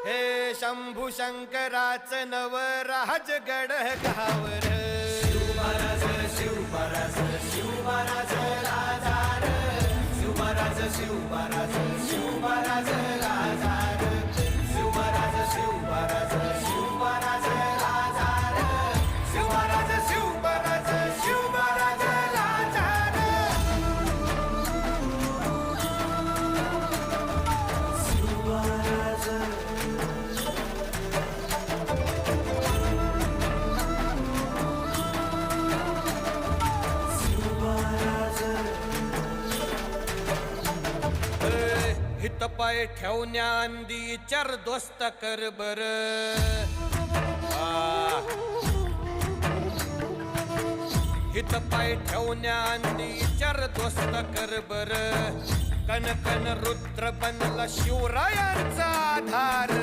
हे शंभू शंकराच नवराज गड गावर शिवमहाराज शिवमहाराज शिवमहाराज राजा शिवमहाराज शिवमहाराज शिवमहाराज राजा शिवमहाराज शिवमहाराज शिवमहाराज राजा शिवमहाराज शिवमहाराज शिवमहाराज राजा शिवमहाराज हित पाय ठेवण्या अंदी चर दोस्त कर बर हित पाय ठेवण्या अंदी चर दोस्त कर बर कन कन रुद्र बनला शिवरायांचा आधार